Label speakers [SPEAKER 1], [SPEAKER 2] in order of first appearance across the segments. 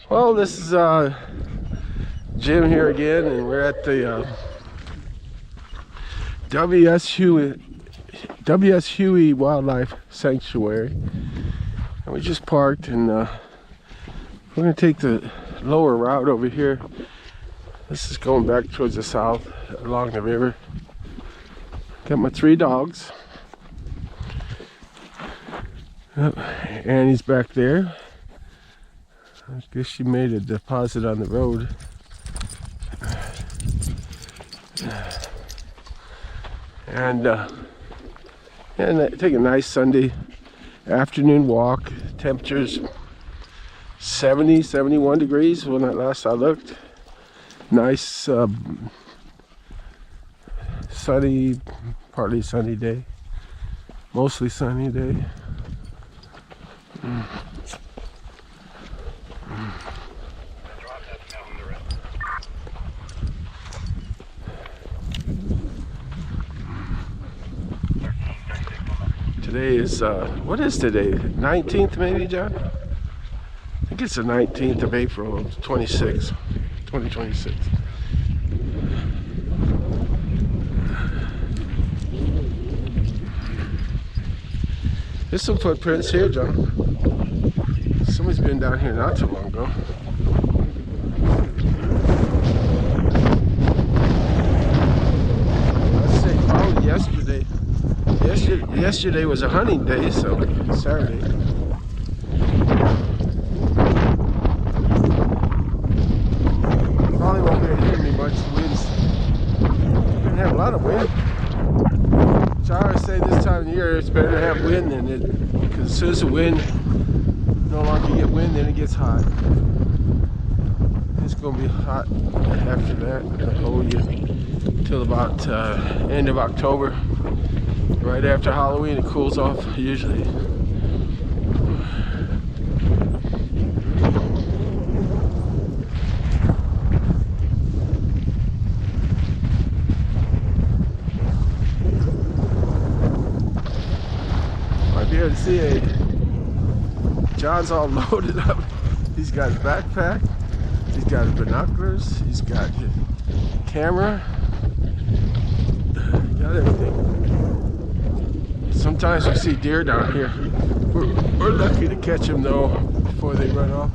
[SPEAKER 1] Well, this is Jim here again, and we're at the W.S. Huey Wildlife Sanctuary, and we just parked, and we're going to take the lower route over here. This is going back towards the south along the river. Got my 3 dogs. Annie's back there. I guess she made a deposit on the road. And take a nice Sunday afternoon walk. Temperatures 70, 71 degrees when last I looked. Nice sunny, partly sunny day. Mostly sunny day. Today is, what is today? 19th maybe, John? I think it's the 19th of April, 2026. There's some footprints here, John. Somebody's been down here not too long ago. Let's say probably yesterday. Yesterday was a hunting day, so Saturday. Probably won't be able to hear me much. The wind's gonna have a lot of wind. So I always say this time of year it's better to have wind than it, because as soon as the wind no longer get wind, then it gets hot. It's gonna be hot after that the whole year till about end of October. Right after Halloween, it cools off usually. Might be able to see John's all loaded up. He's got his backpack, he's got his binoculars, he's got his camera, got everything. Sometimes we see deer down here. We're lucky to catch them though before they run off,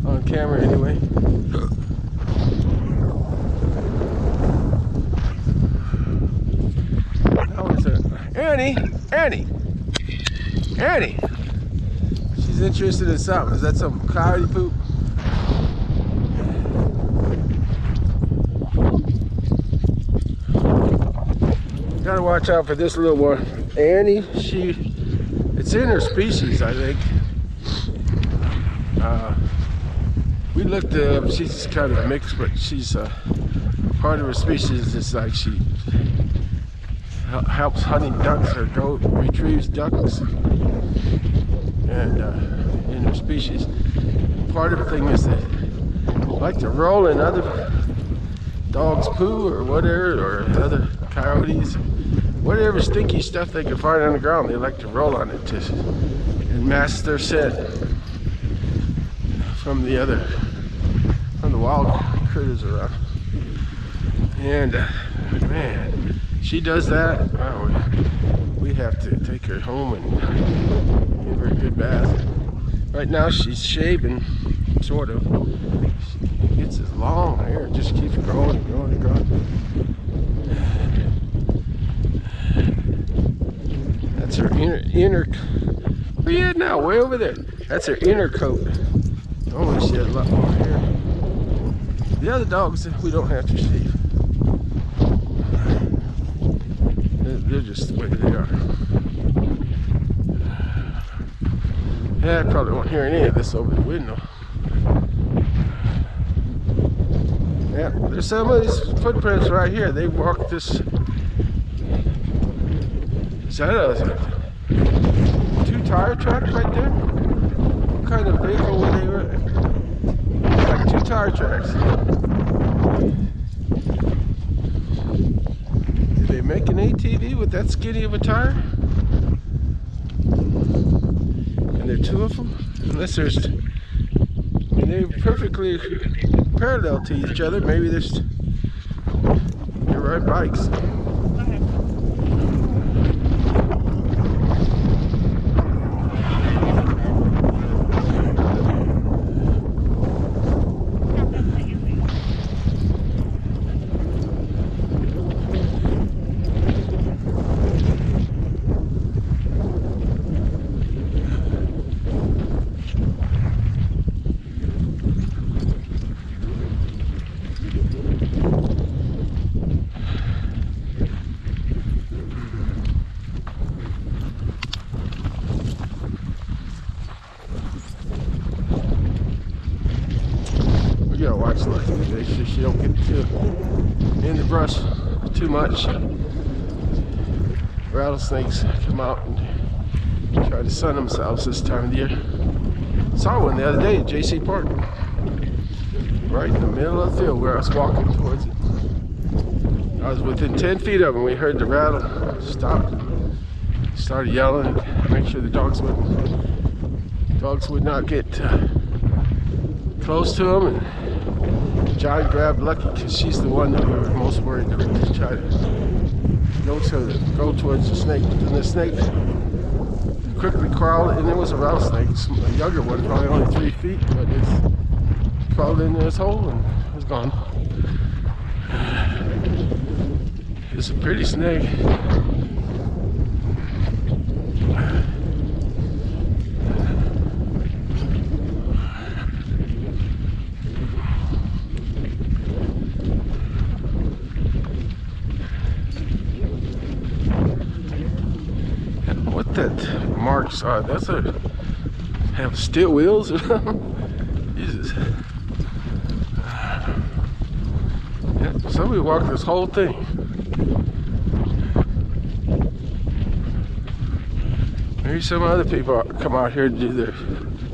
[SPEAKER 1] on camera anyway. That was Annie! She's interested in something. Is that some coyote poop? Gotta watch out for this little one. Annie, it's in her species, I think. We looked, she's kind of mixed, but she's part of her species is like she helps hunting ducks or retrieves ducks, and in her species. Part of the thing is they like to roll in other dogs' poo or whatever, or other coyotes. Whatever stinky stuff they can find on the ground, they like to roll on it and mask their scent from the wild critters around. And man, she does that. Oh, we have to take her home and give her a good bath. Right now she's shaving, sort of. She gets this long hair, it just keeps growing and growing and growing. That's her inner. Where you at now? Way over there. That's her inner coat. Oh, she has a lot more hair. The other dogs we don't have to shave. They're just the way they are. Yeah, I probably won't hear any of this over the window. Yeah, there's some of these footprints right here. They walked this. Is that a 2-tire track right there? What kind of vehicle were they in? Like 2 tire tracks. Did they make an ATV with that skinny of a tire? And there are 2 of them? Unless there's mean, they're perfectly parallel to each other. Maybe they're riding bikes. We gotta watch Lucky today so she don't get in the brush too much. Rattlesnakes come out and try to sun themselves this time of the year. Saw one the other day at JC Park, right in the middle of the field where I was walking towards it. I was within 10 feet of him. We heard the rattle, stopped, started yelling, make sure the dogs would not get close to him. And John grabbed Lucky because she's the one that we were most worried to try to go towards the snake. And the snake quickly crawled, and it was a rattlesnake, a younger one, probably only 3 feet, but it crawled into this hole and it was gone. It's a pretty snake. What that marks are, have steel wheels or something? Jesus. Yeah, somebody walked this whole thing. Maybe some other people come out here to do their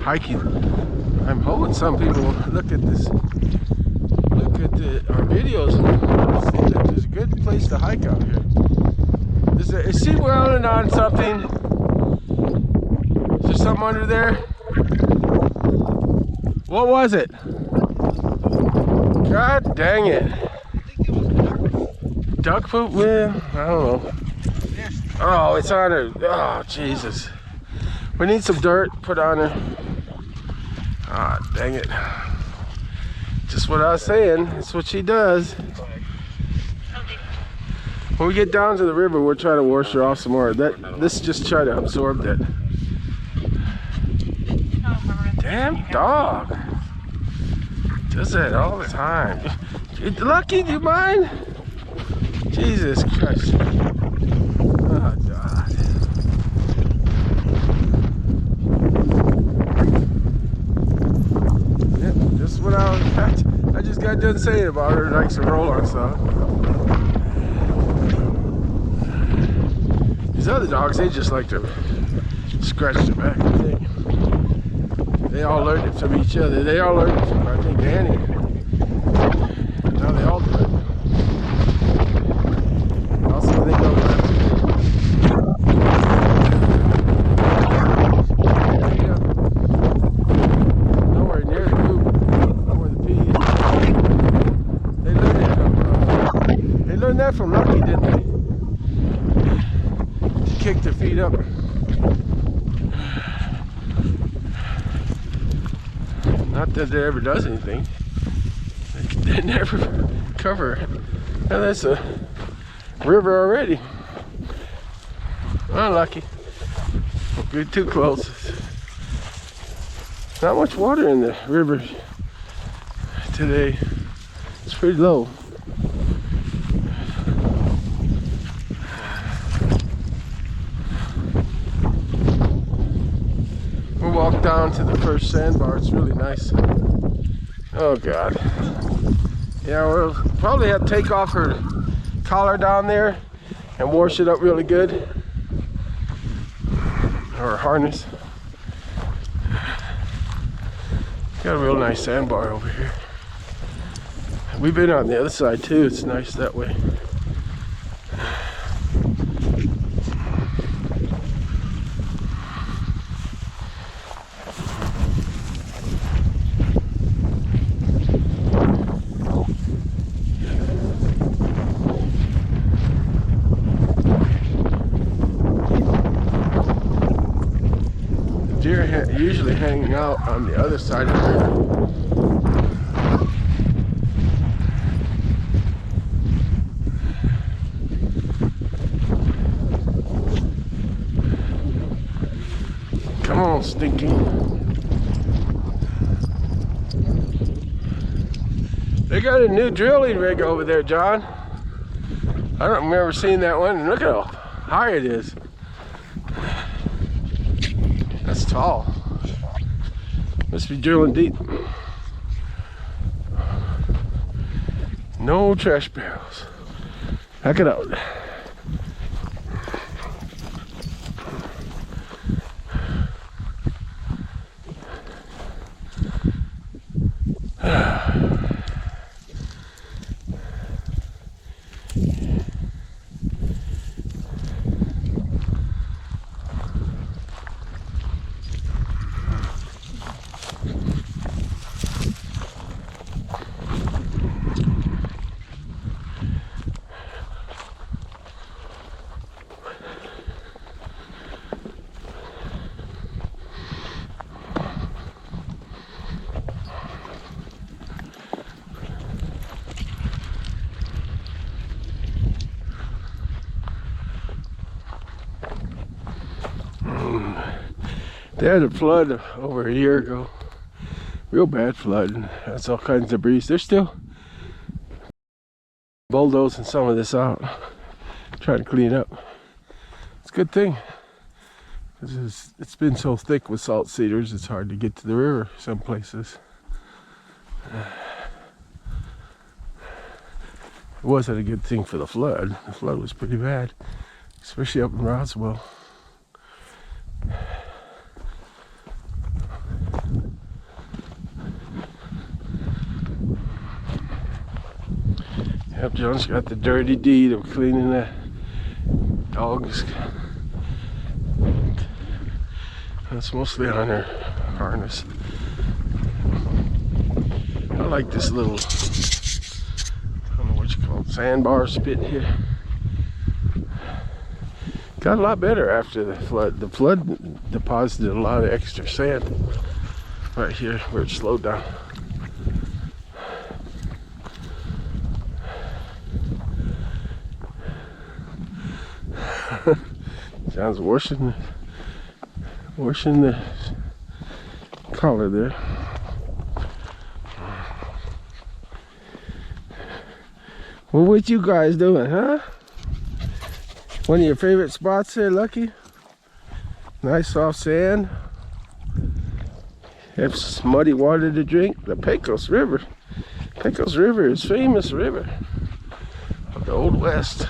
[SPEAKER 1] hiking. I'm hoping some people look at our videos and see that there's a good place to hike out here. Is he welding on something? Is there something under there? What was it? God dang it. Duck poop, man? I don't know. Oh, it's on her. Oh, Jesus. We need some dirt put on her. Ah, dang it. Just what I was saying. That's what she does. When we get down to the river, we'll try to wash her off some more. This just try to absorb that. Damn dog. Does that all the time. Lucky, do you mind? Jesus Christ. Oh, God. Yeah, this is what I just got done saying about her. Likes to roll on stuff. These other dogs, they just like to scratch their back, I think. They all learned it from each other. They all learned it from, I think, Danny. Now they all do it. Also, they go nowhere near the coop, nowhere the peas. They learned that from Lucky, didn't they? Kick their feet up. Not that it ever does anything. They never cover. Now that's a river already. Unlucky. We're too close. Not much water in the river today. It's pretty low. We'll walk down to the first sandbar. It's really nice. Oh God. Yeah, we'll probably have to take off her collar down there and wash it up really good. Or harness. Got a real nice sandbar over here. We've been on the other side too. It's nice that way. usually hanging out on the other side of the river. Come on, Stinky. They got a new drilling rig over there, John. I don't remember seeing that one. And look at how high it is. That's tall. Must be drilling deep. No trash barrels. Pack it out. They had a flood over a year ago. Real bad flood. And that's all kinds of debris. They're still bulldozing some of this out. Trying to clean up. It's a good thing. It's been so thick with salt cedars, it's hard to get to the river some places. It wasn't a good thing for the flood. The flood was pretty bad, especially up in Roswell. Yep, John's got the dirty deed of cleaning the dog's. That's mostly on her harness. I like this little, I don't know what you call it, sandbar spit here. Got a lot better after the flood. The flood deposited a lot of extra sand right here where it slowed down. John's washing the collar there. Well, what you guys doing, huh? One of your favorite spots there, Lucky? Nice soft sand. Have some muddy water to drink. The Pecos River. Pecos River is famous river of the Old West.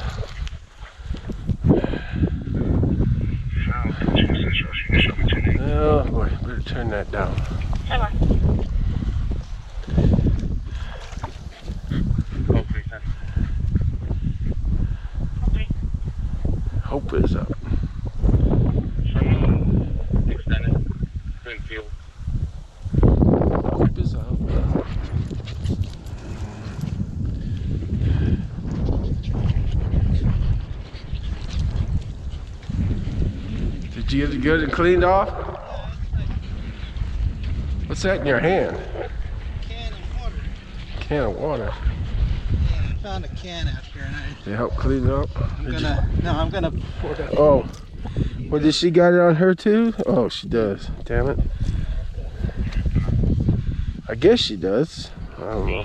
[SPEAKER 1] Oh boy, better turn that down. Hope is up. Hope is up. Did you get it good and cleaned off? What's that in your hand?
[SPEAKER 2] Can of water.
[SPEAKER 1] Can of water.
[SPEAKER 2] Yeah, I found a can out here and
[SPEAKER 1] They help clean it up?
[SPEAKER 2] I'm gonna pour it.
[SPEAKER 1] Oh. Well, did she got it on her too? Oh, she does. Damn it. I guess she does. I don't know.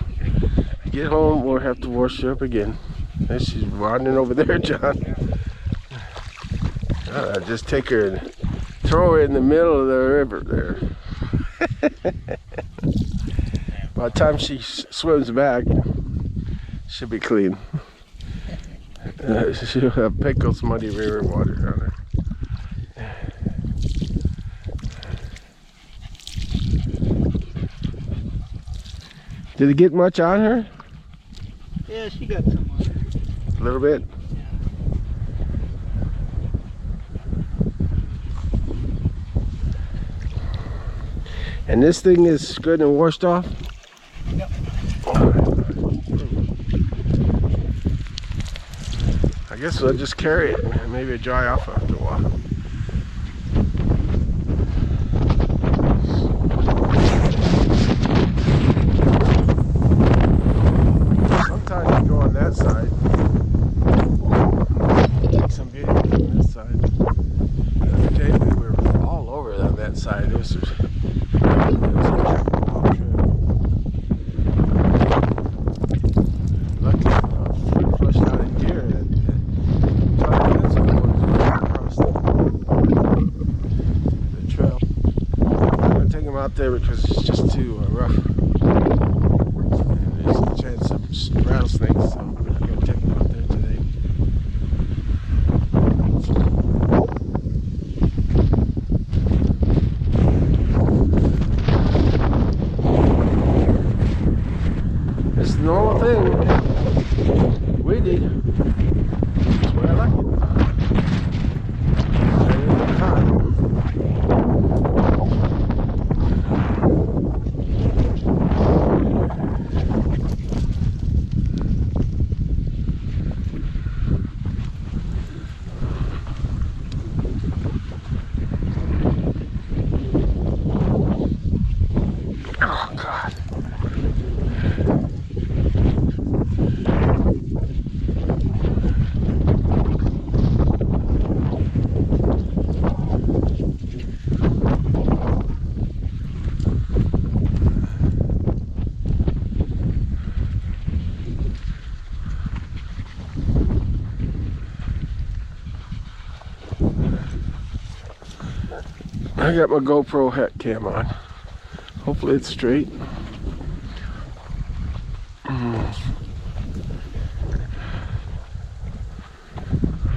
[SPEAKER 1] Get home, we'll have to wash her up again. And she's wandering over there, John. Just take her and throw her in the middle of the river there. By the time she swims back, she'll be clean. She'll have Pecos muddy river water on her. Did it get much on her?
[SPEAKER 2] Yeah, she got some on her.
[SPEAKER 1] A little bit? And this thing is good and washed off?
[SPEAKER 2] Yep.
[SPEAKER 1] I guess we'll just carry it. Maybe it dry off after a while. there because it's just too rough. And there's a chance of rattlesnakes, so I'm going to check them out there today. It's the normal thing. Windy. That's why I like it. Oh, God. I got my GoPro hat cam on. Hopefully it's straight.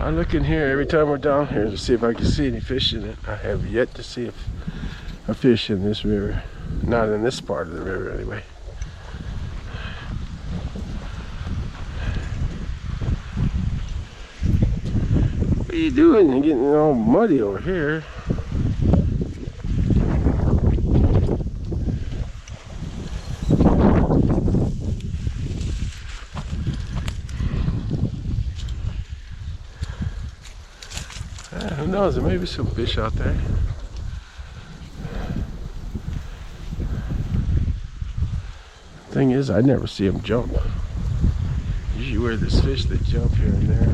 [SPEAKER 1] I look in here every time we're down here to see if I can see any fish in it. I have yet to see a fish in this river. Not in this part of the river anyway. What are you doing? You're getting all muddy over here. Who knows, there may be some fish out there. Thing is, I never see them jump. Usually where there's fish, they jump here and there.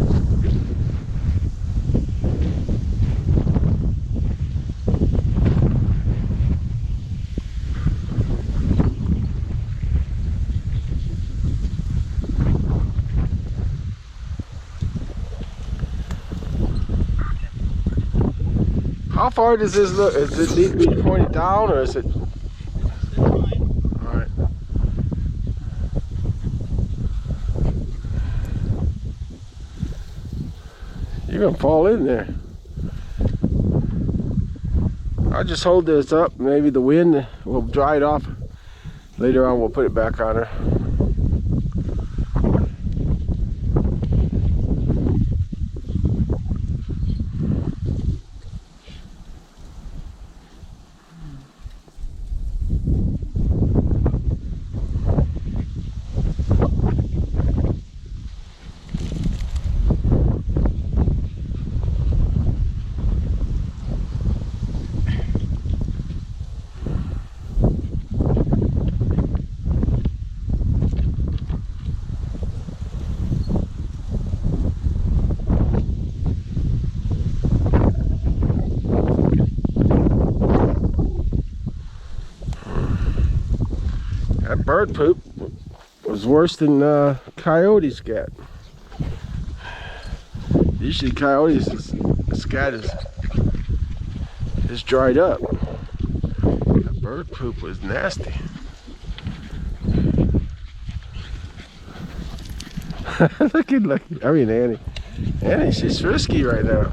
[SPEAKER 1] How far does this look? Does it need to be pointed down, or is it? Alright. You're gonna fall in there. I'll just hold this up. Maybe the wind will dry it off. Later on, we'll put it back on her. That bird poop was worse than coyote scat. Usually coyotes scat is dried up. That bird poop was nasty. Look at Annie. Annie, she's frisky right now.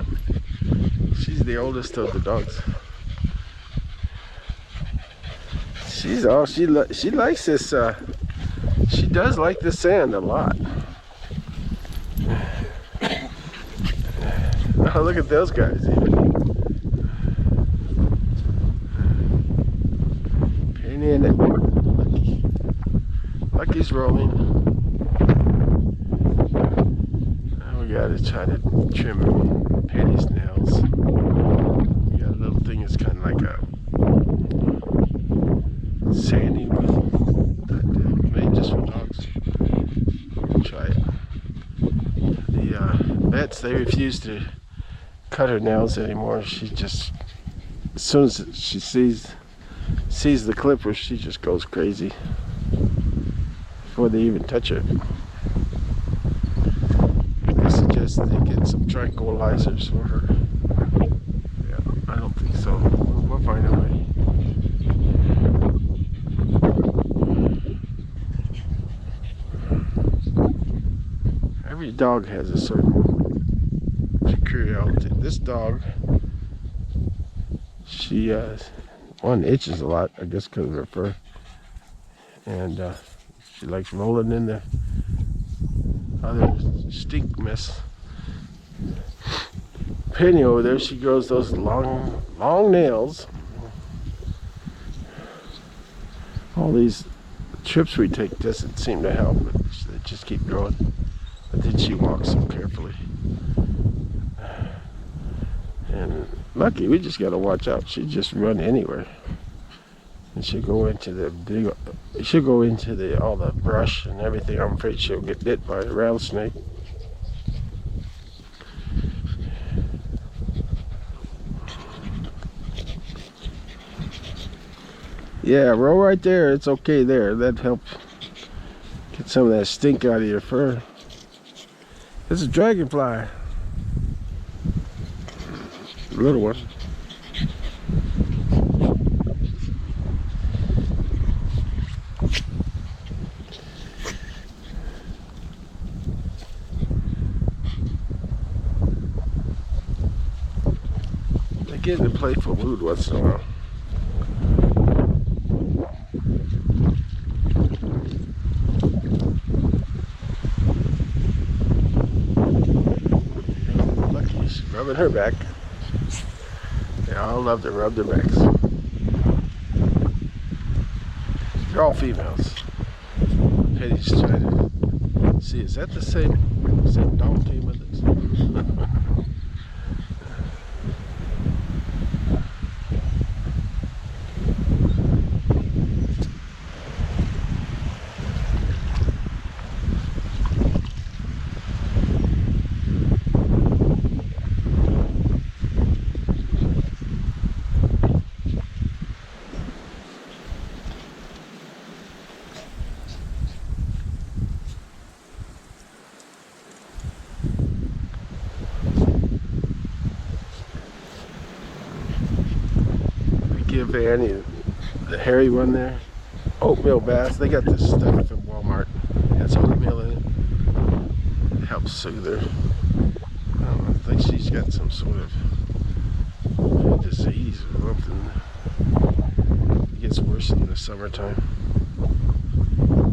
[SPEAKER 1] She's the oldest of the dogs. She likes this. She does like the sand a lot. Oh, look at those guys. Pain in it. Lucky's rolling. Now we gotta try to trim him, pin his nails. We got a little thing that's kind of like a sandy wheel made just for dogs. Try it. The vets, they refuse to cut her nails anymore. She just, as soon as she sees the clippers, she just goes crazy before they even touch her. I suggest they get some tranquilizers for her. Yeah, I don't think so. We'll find a way. Every dog has a certain peculiarity. This dog, she one itches a lot, I guess because of her fur, and she likes rolling in the other stink mess. Penny over there, she grows those long nails. All these trips we take doesn't seem to help, but they just keep growing. But then she walks so carefully. And Lucky, we just gotta watch out. She'll just run anywhere. And she'll go into all the brush and everything. I'm afraid she'll get bit by a rattlesnake. Yeah, roll right there. It's okay there. That helps get some of that stink out of your fur. It's a dragonfly. Little one. They get in a playful mood once in a while. Lucky's rubbing her back. They all love to rub their backs. They're all females. Penny's trying to see, is that the same dog team with us? Give Annie, the hairy one there, oatmeal bath. They got this stuff from Walmart. It's oatmeal in it. It helps soothe her. I don't know, I think she's got some sort of disease or something. It gets worse in the summertime.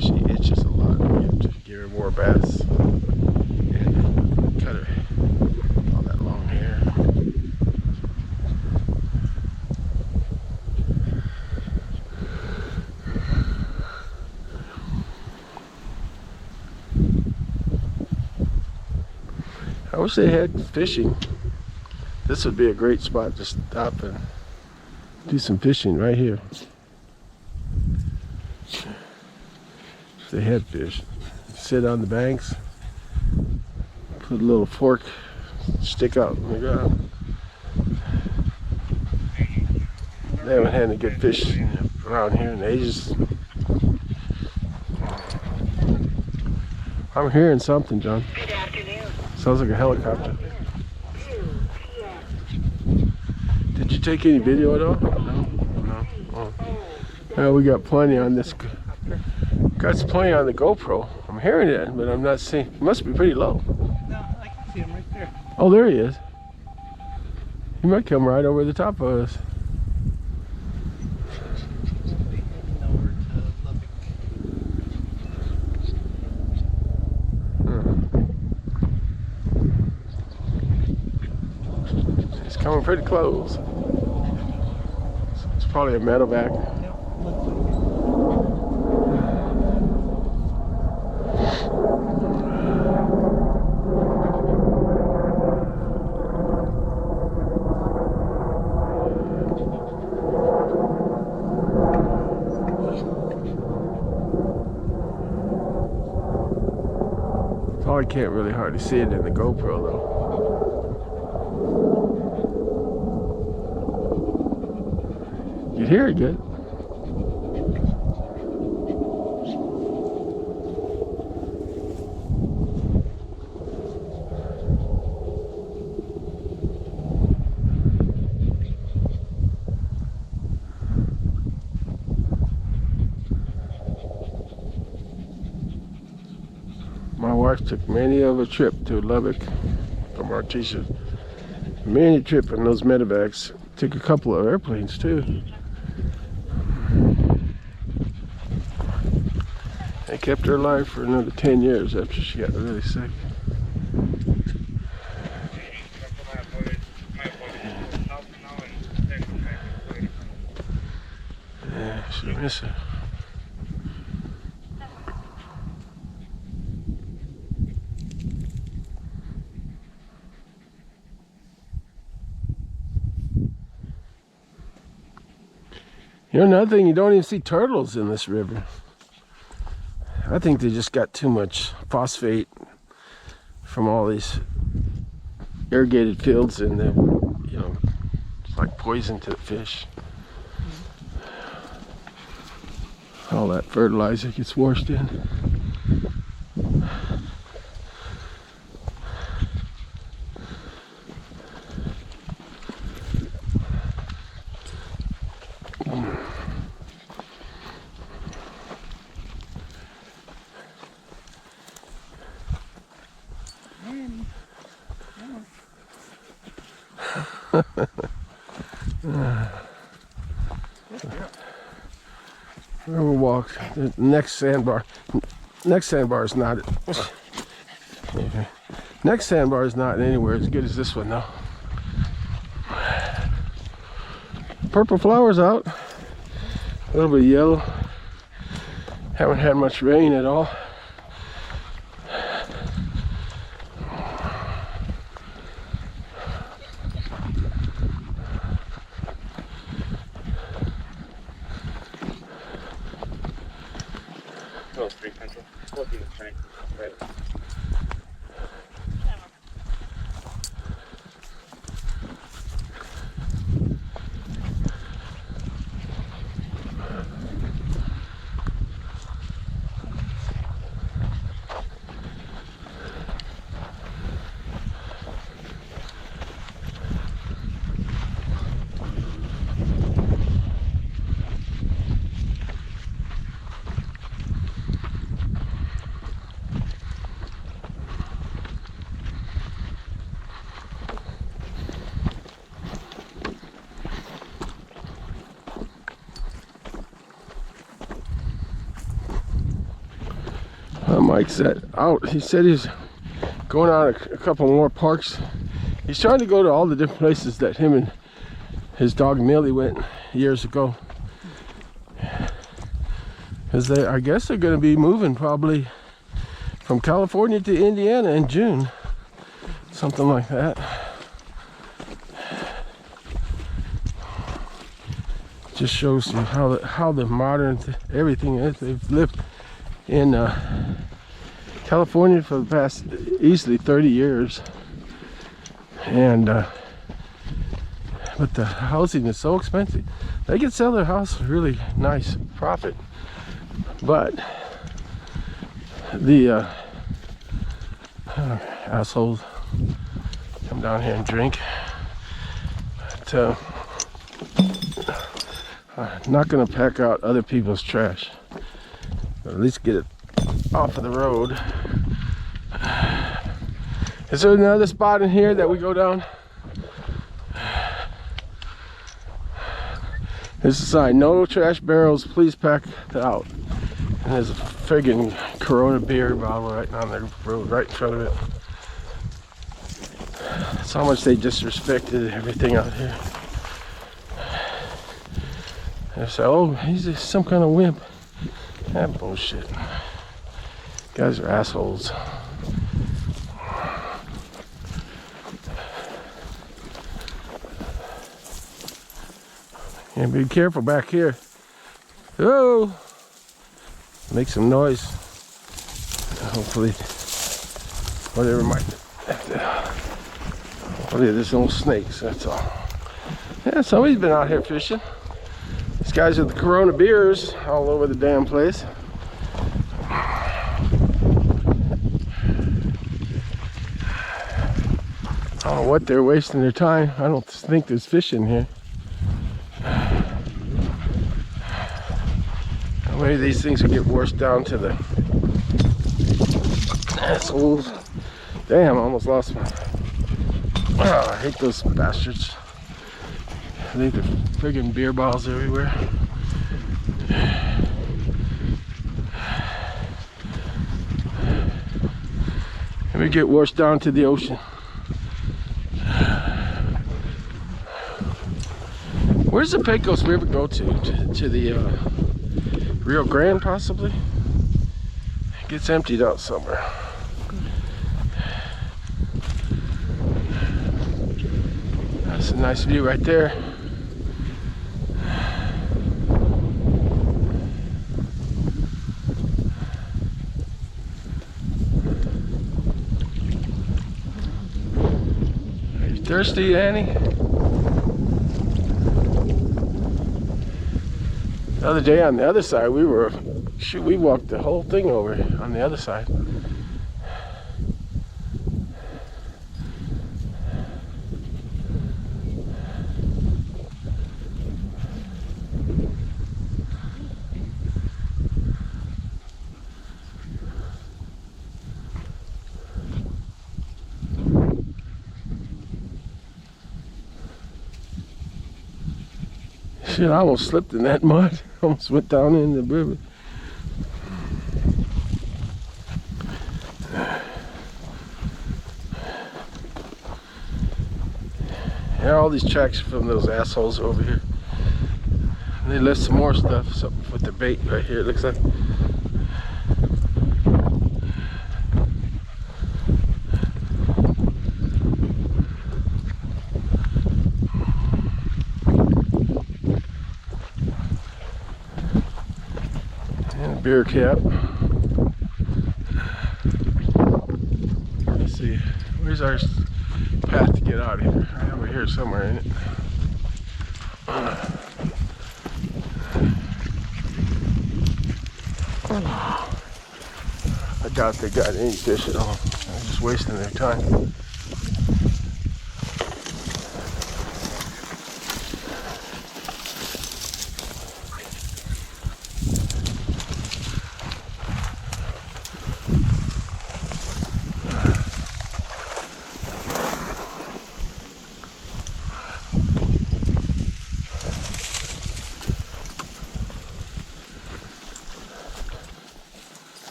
[SPEAKER 1] She itches a lot. We have to give her more baths and cut her all that long hair. I wish they had fishing. This would be a great spot to stop and do some fishing right here. If they had fish. Sit on the banks, put a little fork, stick out in the ground. They haven't had any good fish around here in ages. I'm hearing something, John.
[SPEAKER 3] Good afternoon.
[SPEAKER 1] Sounds like a helicopter. Did you take any video at all? No. Oh. Well, we got plenty on this. Got plenty on the GoPro. I'm hearing it, but I'm not seeing. It must be pretty low.
[SPEAKER 2] No, I can see him right there.
[SPEAKER 1] Oh, there he is. He might come right over the top of us.
[SPEAKER 2] Heading over to Lubbock.
[SPEAKER 1] He's coming pretty close. It's probably a meadowback.
[SPEAKER 2] Yep, looks like it.
[SPEAKER 1] Probably can't really hardly see it in the GoPro though. You hear it good. My wife wife took many of a trip to Lubbock from Artesia. Many trip in those medevacs. Took a couple of airplanes too. They kept her alive for another 10 years after she got really sick. Yeah, should miss her. You know, another thing, you don't even see turtles in this river. I think they just got too much phosphate from all these irrigated fields, and then, you know, it's like poison to the fish. All that fertilizer gets washed in. River walk. The next sandbar. Next sandbar is not. Next sandbar is not anywhere as good as this one, though. Purple flowers out. A little bit yellow. Haven't had much rain at all. Mike's out. He said he's going on a couple more parks. He's trying to go to all the different places that him and his dog Millie went years ago. Because I guess they're going to be moving probably from California to Indiana in June. Something like that. Just shows you how the modern everything is. They've lived in California for the past easily 30 years, and but the housing is so expensive. They can sell their house for really nice profit, but the assholes come down here and drink. But, not gonna pack out other people's trash, but at least get it off of the road. Is there another spot in here that we go down? There's a sign, no trash barrels, please pack it out. And there's a friggin' Corona beer bottle right on the road, right in front of it. That's how much they disrespected everything out here. They say, oh, he's just some kind of wimp. That bullshit. Guys are assholes. And be careful back here. Oh, make some noise. Hopefully, whatever might. Hopefully, there's no snakes. That's all. Yeah, somebody's been out here fishing. These guys with the Corona beers all over the damn place. I don't know what they're wasting their time. I don't think there's fish in here. Maybe these things will get washed down to the Assholes. Damn, I almost lost one. Oh, I hate those bastards. I think they're friggin' beer bottles everywhere. And we get washed down to the ocean. Where's the Pecos River go to? To the Rio Grande, possibly? It gets emptied out somewhere. That's a nice view right there. Are you thirsty, Annie? The other day on the other side, we walked the whole thing over on the other side. Shit, I almost slipped in that mud. Almost went down in the river. Yeah, all these tracks from those assholes over here. And they left some more stuff, something with the bait right here, it looks like. Beer cap. Let's see, where's our path to get out of here? Right over here somewhere, ain't it? I doubt they got any fish at all. They're just wasting their time.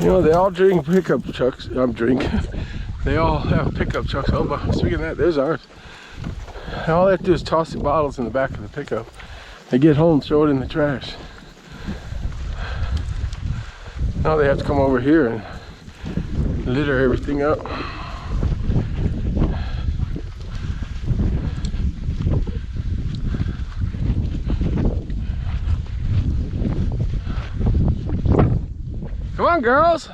[SPEAKER 1] You know, they all drink pickup trucks. They all have pickup trucks. Oh, but speaking of that, there's ours. And all they have to do is toss the bottles in the back of the pickup. They get home, throw it in the trash. Now they have to come over here and litter everything up. Come on, girls.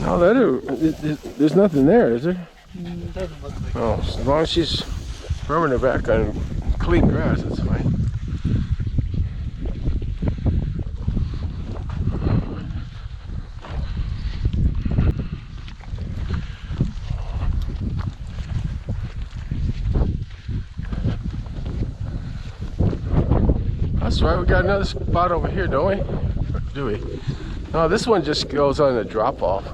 [SPEAKER 1] No, there's nothing there, is there?
[SPEAKER 2] It doesn't look like
[SPEAKER 1] Oh, as long as she's rubbing her back on clean grass, that's fine. That's right, we got another spot over here, don't we? Or do we? No, this one just goes on a drop off.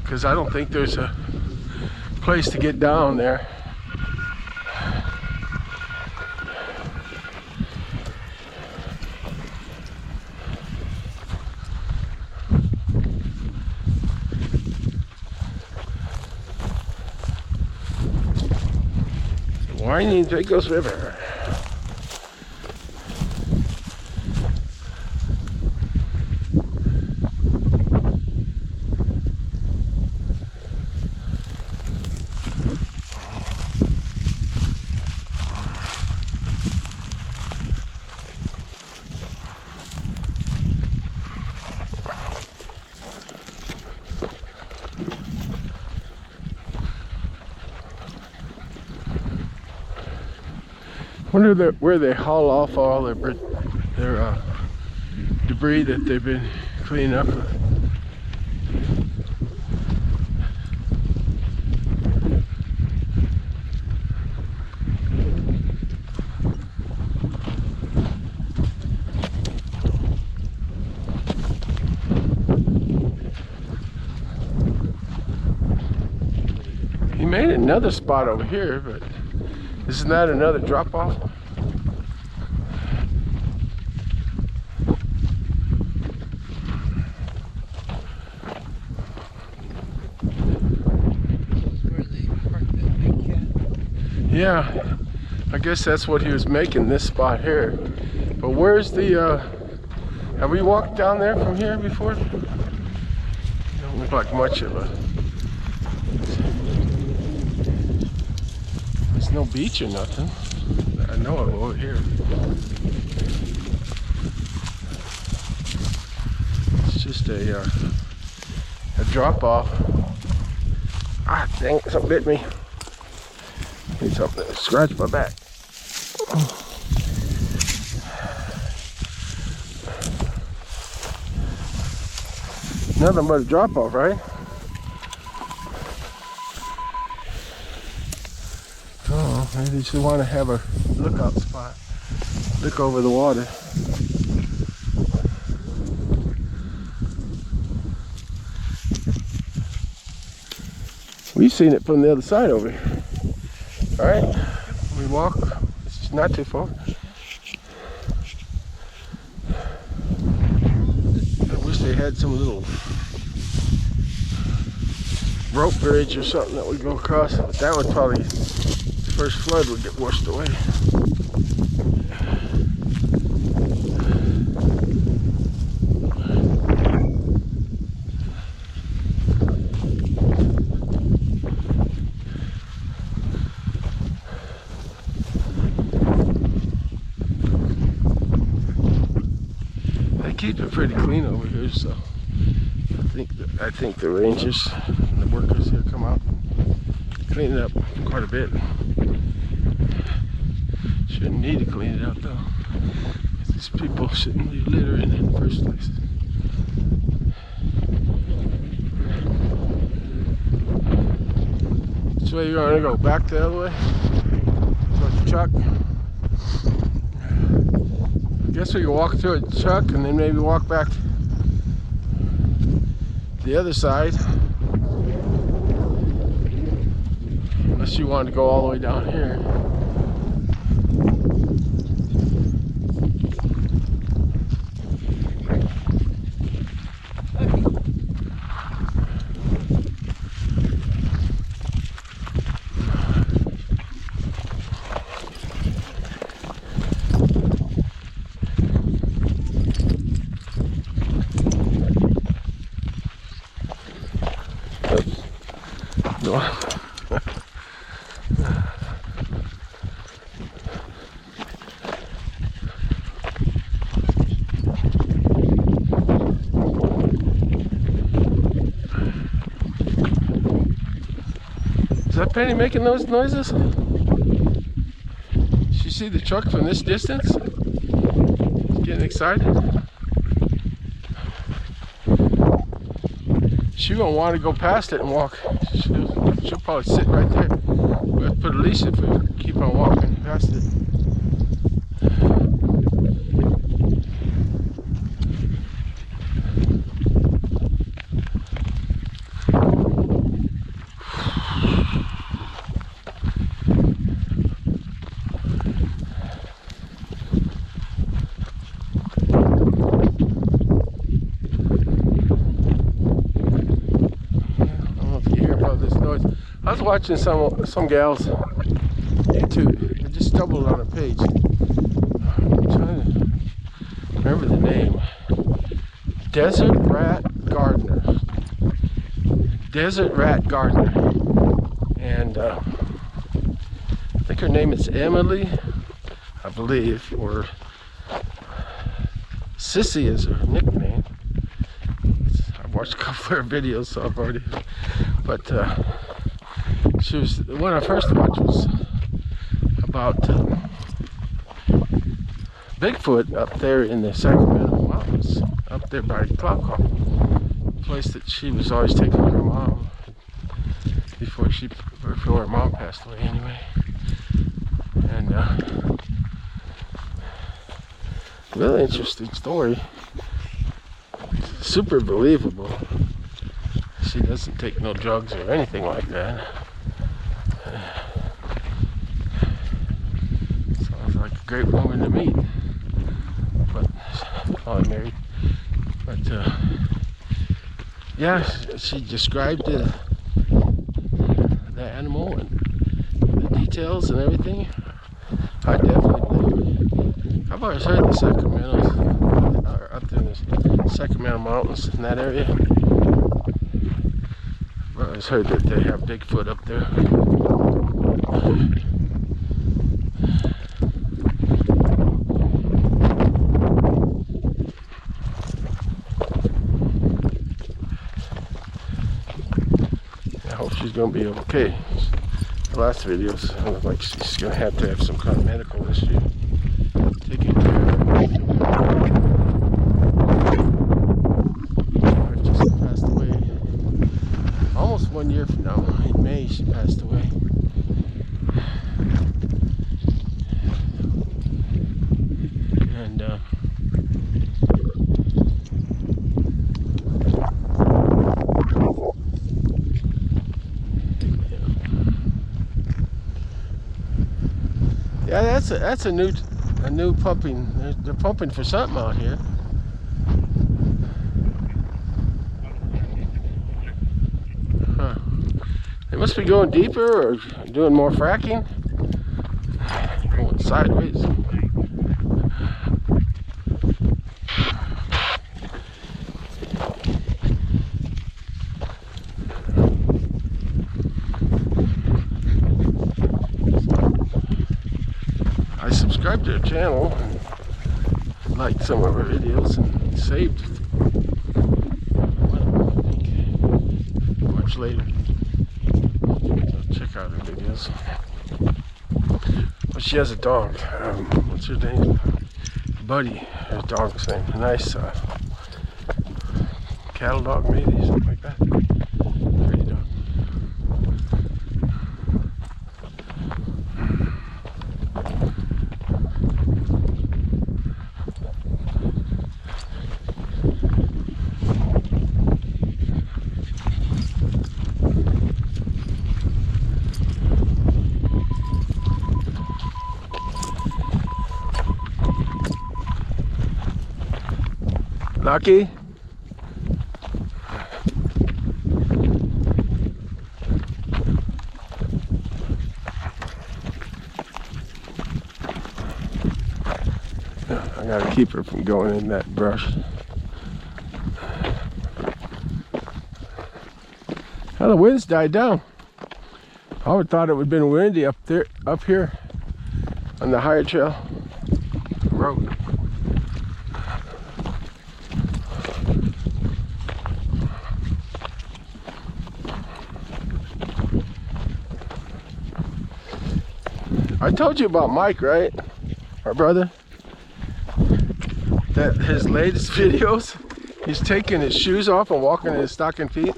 [SPEAKER 1] Because I don't think there's a place to get down there. Winding Pecos River. Wonder where they haul off all their debris that they've been cleaning up. He made another spot over here, but isn't that another drop off?
[SPEAKER 2] Where they parked that big cat.
[SPEAKER 1] Yeah, I guess that's what he was making, this spot here. But where's the, have we walked down there from here before? Don't look like much of a, there's no beach or nothing. I know it over here. It's just a drop off. Ah, dang it, something bit me. Need something to scratch my back. Nothing but a drop off, right? Oh, maybe you just want to have a lookout spot. Look over the water. We've seen it from the other side over here. All right, we walk. It's not too far. I wish they had some little rope bridge or something that would go across, but that would probably, the first flood would get washed away. Keep it pretty clean over here, so I think the rangers and the workers here come out, clean it up quite a bit. Shouldn't need to clean it up though. These people shouldn't leave litter in the first place. Which way you want to go? Back the other way? Towards the truck? I guess we can walk through a truck and then maybe walk back the other side. Unless you want to go all the way down here. Is that Penny making those noises? Did you see the truck from this distance? She's getting excited. She won't want to go past it and walk. She'll probably sit right there. We'll have to put a leash if we keep on walking past it. I was watching some gals YouTube. I just stumbled on a page. I'm trying to remember the name. Desert Rat Gardener. Desert Rat Gardener. And I think her name is Emily, I believe, or Sissy is her nickname. I've watched a couple of her videos, so I've already, but she was, the one I first watched was about Bigfoot up there in the Sacramento Mountains, up there by Cloudcall, a place that she was always taking her mom before her mom passed away anyway. And really interesting story. Super believable. She doesn't take no drugs or anything like that. Sounds like a great woman to meet. But probably married. But yeah, she described the animal and the details and everything. I definitely believe. I've always heard the Sacramento, up there in the Sacramento Mountains in that area. I've always heard that they have Bigfoot up there. I hope she's gonna be okay. The last videos, it looked like she's gonna have to have some kind of medical issue taken care of. My wife just passed away almost 1 year from now. In May, she passed away. And yeah, that's a new pumping. They're pumping for something out here. Huh. They must be going deeper or doing more fracking. Going sideways. I subscribed to her channel and liked some of her videos and saved. Well, I think much later. So check out her videos. But she has a dog. What's her name? Buddy. Her dog's name. A nice cattle dog, maybe something like that. Pretty dog. Lucky? I gotta keep her from going in that brush. Well, the wind's died down. I would have thought it would have been windy up here on the higher trail road. I told you about Mike, right? Our brother. That his latest videos, he's taking his shoes off and walking in his stocking feet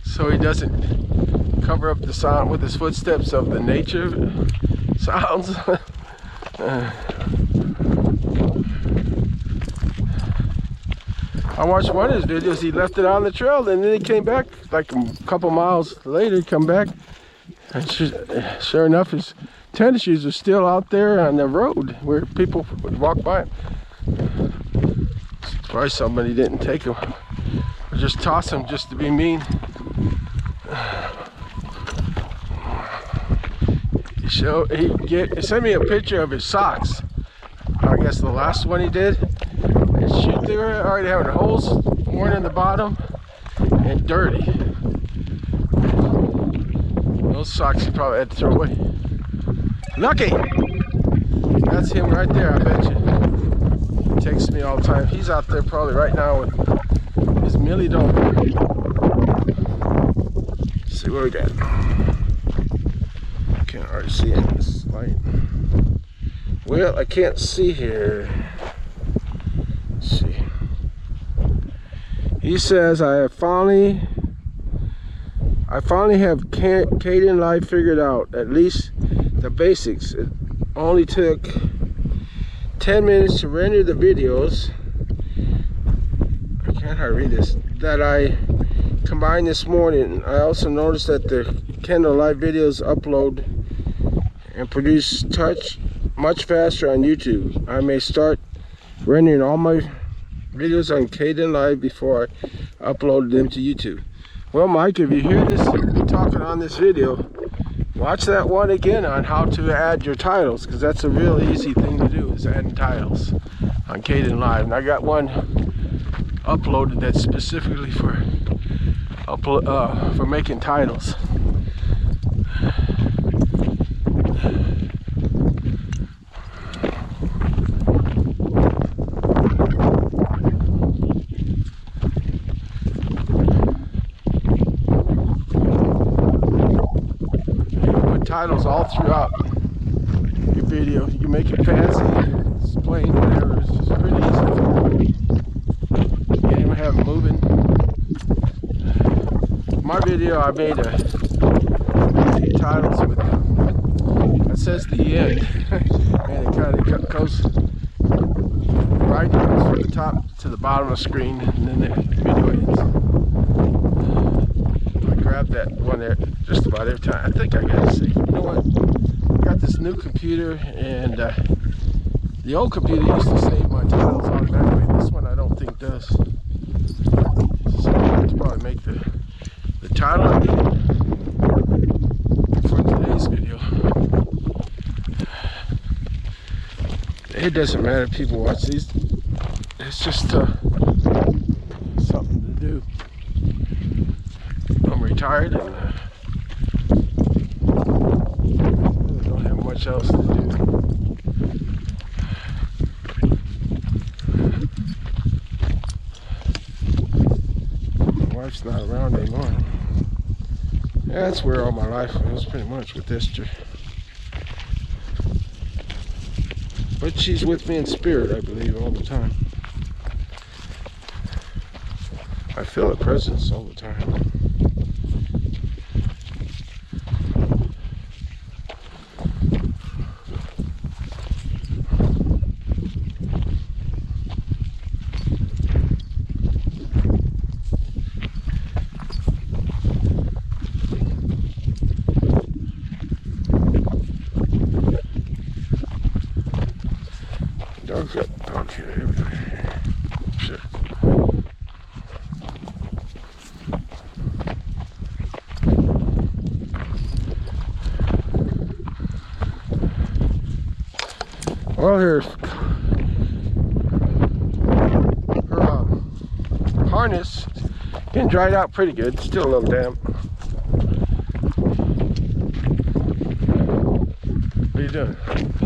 [SPEAKER 1] so he doesn't cover up the sound with his footsteps of the nature sounds. I watched one of his videos, he left it on the trail and then he came back like a couple miles later, come back and sure enough his tennis shoes are still out there on the road where people would walk by. Surprised somebody didn't take them or just toss them just to be mean. sent me a picture of his socks. I guess the last one he did. And shoot, they were already having holes, one in the bottom, and dirty. Those socks he probably had to throw away. Lucky! That's him right there, I bet you. He texts me all the time. He's out there probably right now with his Millie dog. Let's see what we got. Can't hardly see it in this light. Well, I can't see here. Let's see. He says, I finally have Caden Live figured out, at least the basics. It only took 10 minutes to render the videos. I can't hardly read this. That I combined this morning. I also noticed that the Kendall Live videos upload and produce much faster on YouTube. I may start rendering all my videos on Caden Live before I upload them to YouTube. Well, Mike, if you hear this, me talking on this video, watch that one again on how to add your titles, because that's a real easy thing to do, is adding titles on Caden Live. And I got one uploaded that's specifically for making titles. Titles all throughout your video. You can make it fancy, it's plain, whatever. It's just pretty easy. You can't even have it moving. My video, I made a few titles with that says the end, and it kind of goes right from the top to the bottom of the screen, and then the video ends. Grab that one there just about every time. I think I gotta see. You know what? I got this new computer, and the old computer used to save my titles automatically. This one I don't think does. So I have to probably make the title again for today's video. It doesn't matter if people watch these. It's just something to do. I'm retired and really don't have much else to do. My wife's not around anymore. Yeah, that's where all my life was, pretty much, with Esther. But she's with me in spirit, I believe, all the time. I feel her presence all the time. Dogs got dogs here everywhere. Sure. Well, her harness getting dried out pretty good. Still a little damp. What are you doing?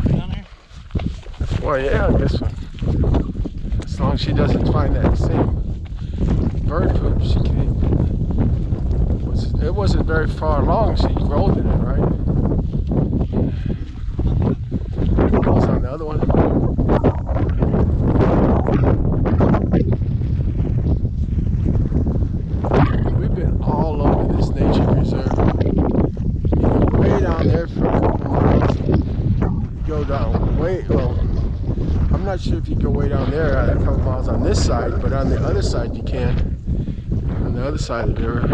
[SPEAKER 2] Down here?
[SPEAKER 1] Well, yeah, on this one. As long as she doesn't find that same bird poop, she can eat. It wasn't very far along. She rolled in it, right? Balls on the other one. We've been all over this nature reserve. Way down there for a couple miles. Go down way low. I'm not sure if you go way down there a couple miles on this side, but on the other side you can. On the other side of the river.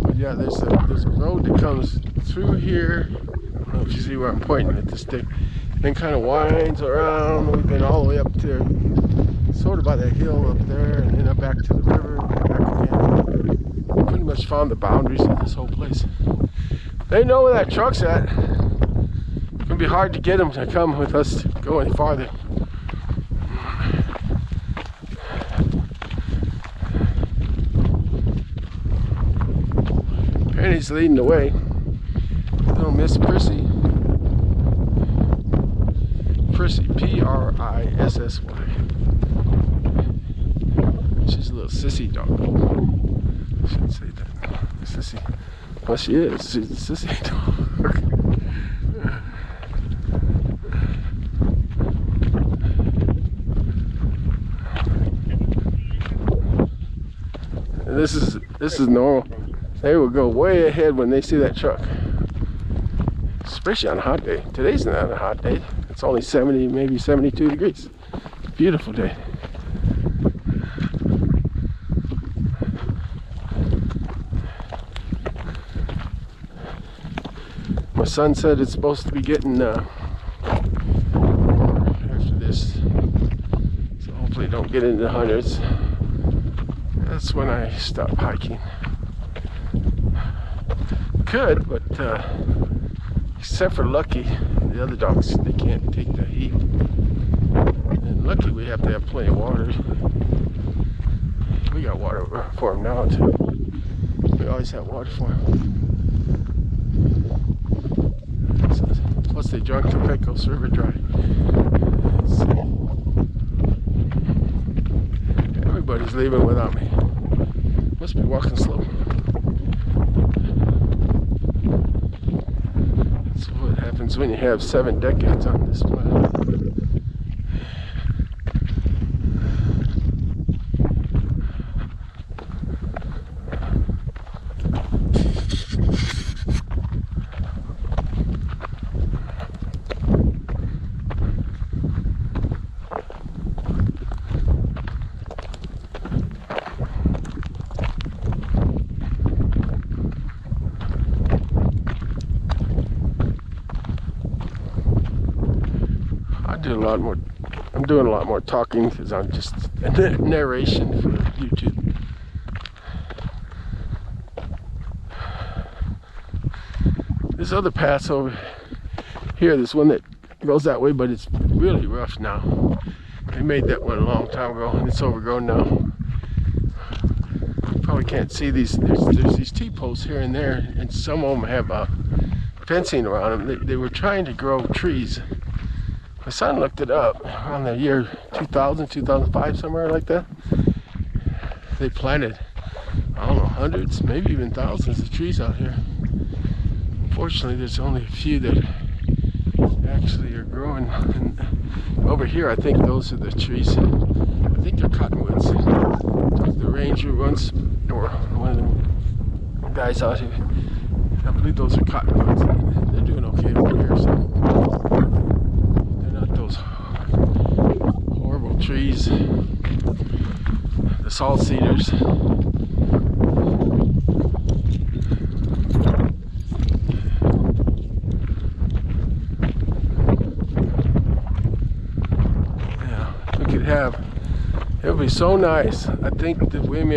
[SPEAKER 1] But yeah, there's a road that comes through here. I don't know if you see where I'm pointing at this stick. Then kind of winds around. We've been all the way up to sort of by that hill up there, and then up back to the river, and back again. found the boundaries of this whole place. They know where that truck's at. It's gonna be hard to get them to come with us to go any farther. Apparently he's leading the way. Little Miss Prissy. Prissy, P-R-I-S-S-Y. She's a little sissy dog. I shouldn't say that. Sissy. Well, she is. She's a sissy dog. And this is normal. They will go way ahead when they see that truck. Especially on a hot day. Today's not a hot day. It's only 70, maybe 72 degrees. Beautiful day. My son said it's supposed to be getting warmer after this. So hopefully don't get into the hundreds. That's when I stop hiking. Could, but except for Lucky, the other dogs, they can't take the heat. And Lucky, we have to have plenty of water. We got water for him now too. We always have water for him. So, plus they drank the Pecos River dry. Everybody's leaving without me. Must be walking slow. That's what happens when you have 7 decades on this planet. I'm doing a lot more talking because I'm just narration for YouTube. This other path over here, this one that goes that way, but it's really rough now. They made that one a long time ago and it's overgrown now. You probably can't see these. There's these T-posts here and there, and some of them have fencing around them. They were trying to grow trees. My son looked it up around the year 2000, 2005, somewhere like that. They planted, I don't know, hundreds, maybe even thousands of trees out here. Unfortunately, there's only a few that actually are growing. And over here, I think those are the trees. I think they're cottonwoods. Talked to the ranger once, or one of the guys out here. I believe those are cottonwoods. They're doing okay over here, so. Horrible trees, the salt cedars. Yeah, we could have, it would be so nice. I think that William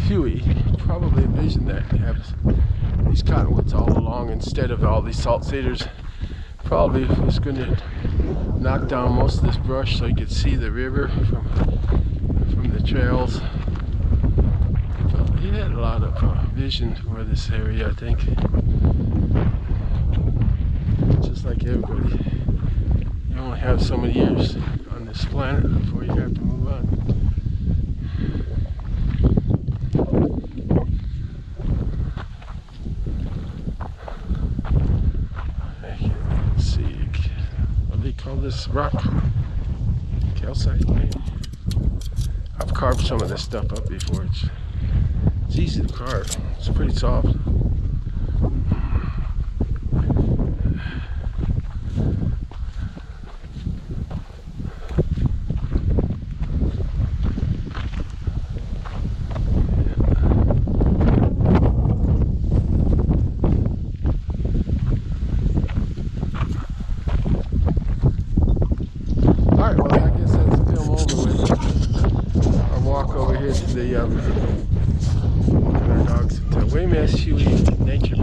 [SPEAKER 1] Huey probably envisioned that, to have these cottonwoods all along instead of all these salt cedars. Probably was going to knock down most of this brush so you could see the river from the trails. But he had a lot of vision for this area, I think. Just like everybody, you only have so many years on this planet before you have to move on. Call this rock calcite. I've carved some of this stuff up before. It's easy to carve. It's pretty soft. walk over here to the walking our dogs to Weymouth Huey Nature